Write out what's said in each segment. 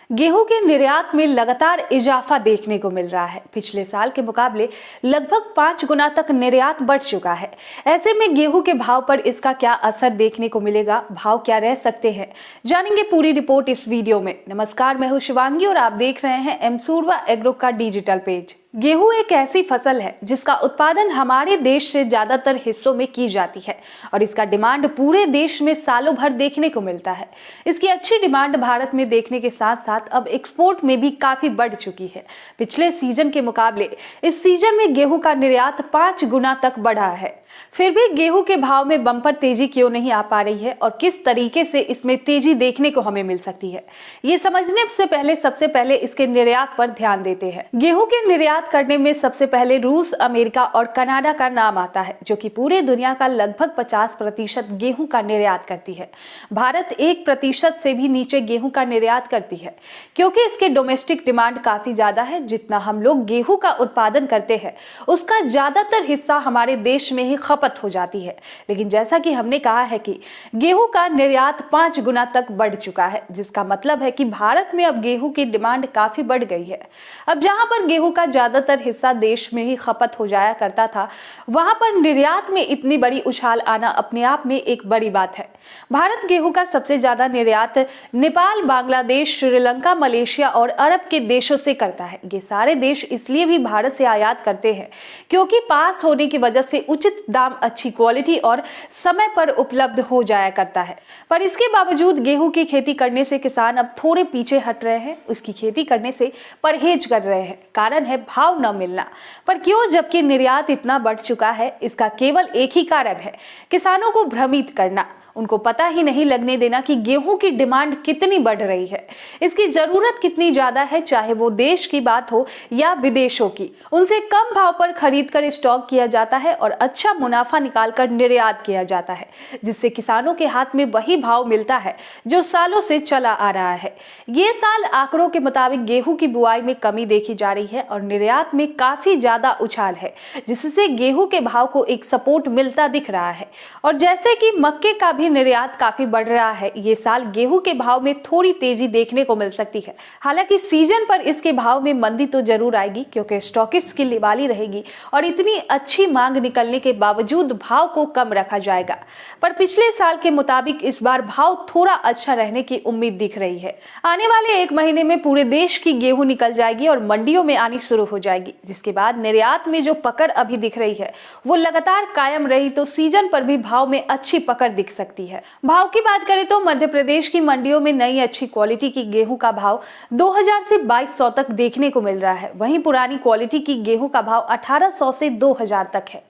गेहूं के निर्यात में लगातार इजाफा देखने को मिल रहा है। पिछले साल के मुकाबले लगभग 5 गुना तक निर्यात बढ़ चुका है। ऐसे में गेहूं के भाव पर इसका क्या असर देखने को मिलेगा, भाव क्या रह सकते हैं, जानेंगे पूरी रिपोर्ट इस वीडियो में। नमस्कार, मैं हूं शिवांगी और आप देख रहे हैं एमसूरवा एग्रो का डिजिटल पेज। गेहूं एक ऐसी फसल है जिसका उत्पादन हमारे देश से ज्यादातर हिस्सों में की जाती है और इसका डिमांड पूरे देश में सालों भर देखने को मिलता है। इसकी अच्छी डिमांड भारत में देखने के साथ साथ अब एक्सपोर्ट में भी काफी बढ़ चुकी है। पिछले सीजन के मुकाबले इस सीजन में गेहूं का निर्यात 5 गुना तक बढ़ा है। फिर भी गेहूं के भाव में बम्पर तेजी क्यों नहीं आ पा रही है और किस तरीके से इसमें तेजी देखने को हमें मिल सकती है, ये समझने से पहले सबसे पहले इसके निर्यात पर ध्यान देते हैं। गेहूं के निर्यात करने में सबसे पहले रूस, अमेरिका और कनाडा का नाम आता है, जो कि पूरे दुनिया का लगभग 50% गेहूं का निर्यात करती है। भारत 1% से भी नीचे गेहूं का निर्यात करती है, क्योंकि इसके डोमेस्टिक डिमांड काफी ज्यादा है। जितना हम लोग गेहूं का उत्पादन करते हैं उसका ज्यादातर हिस्सा हमारे देश में ही खपत हो जाती है। लेकिन जैसा कि हमने कहा है कि गेहूं का निर्यात 5 गुना तक बढ़ चुका है, जिसका मतलब है कि भारत में अब गेहूं की डिमांड काफी बढ़ गई है। अब जहां पर गेहूं का ज्यादातर हिस्सा देश में ही खपत हो जाया करता था, वहां पर निर्यात में इतनी बड़ी उछाल आना अपने आप में एक बड़ी बात है। भारत गेहूं का सबसे ज्यादा निर्यात नेपाल, बांग्लादेश, श्रीलंका, मलेशिया और अरब के देशों से करता है। ये सारे देश इसलिए भी भारत से आयात करते हैं क्योंकि पास होने की वजह से उचित दाम, अच्छी क्वालिटी और समय पर उपलब्ध हो जाया करता है। पर इसके बावजूद गेहूं की खेती करने से किसान अब थोड़े पीछे हट रहे हैं, उसकी खेती करने से परहेज कर रहे हैं। कारण है भाव न मिलना। पर क्यों, जबकि निर्यात इतना बढ़ चुका है? इसका केवल एक ही कारण है, किसानों को भ्रमित करना। उनको पता ही नहीं लगने देना कि गेहूं की डिमांड कितनी बढ़ रही है, इसकी जरूरत कितनी ज्यादा है, चाहे वो देश की बात हो या विदेशों की। उनसे कम भाव पर खरीद कर स्टॉक किया जाता है और अच्छा मुनाफा निकालकर निर्यात किया जाता है, जिससे किसानों के हाथ में वही भाव मिलता है जो सालों से चला आ रहा है। ये साल आंकड़ों के मुताबिक गेहूं की बुआई में कमी देखी जा रही है और निर्यात में काफी ज्यादा उछाल है, जिससे गेहूं के भाव को एक सपोर्ट मिलता दिख रहा है। और जैसे कि मक्के का भी निर्यात काफी बढ़ रहा है, ये साल गेहूं के भाव में थोड़ी तेजी देखने को मिल सकती है। हालांकि सीजन पर इसके भाव में मंदी तो जरूर आएगी, क्योंकि स्टॉकिस्ट की लिवाली रहेगी और इतनी अच्छी मांग निकलने के बावजूद भाव को कम रखा जाएगा। पर पिछले साल के मुताबिक इस बार भाव थोड़ा अच्छा रहने की उम्मीद दिख रही है। आने वाले 1 महीने में पूरे देश की गेहूं निकल जाएगी और मंडियों में आनी शुरू हो जाएगी, जिसके बाद निर्यात में जो पकड़ अभी दिख रही है वो लगातार कायम रही तो सीजन पर भी भाव में अच्छी पकड़ दिख सकती है। भाव की बात करें तो मध्य प्रदेश की मंडियों में नई अच्छी क्वालिटी की गेहूं का भाव 2000 से 2200 तक देखने को मिल रहा है। वहीं पुरानी क्वालिटी की गेहूं का भाव 1800 से 2000 तक है।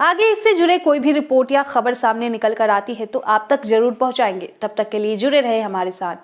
आगे इससे जुड़े कोई भी रिपोर्ट या खबर सामने निकल कर आती है तो आप तक जरूर पहुंचाएंगे। तब तक के लिए जुड़े रहे हमारे साथ।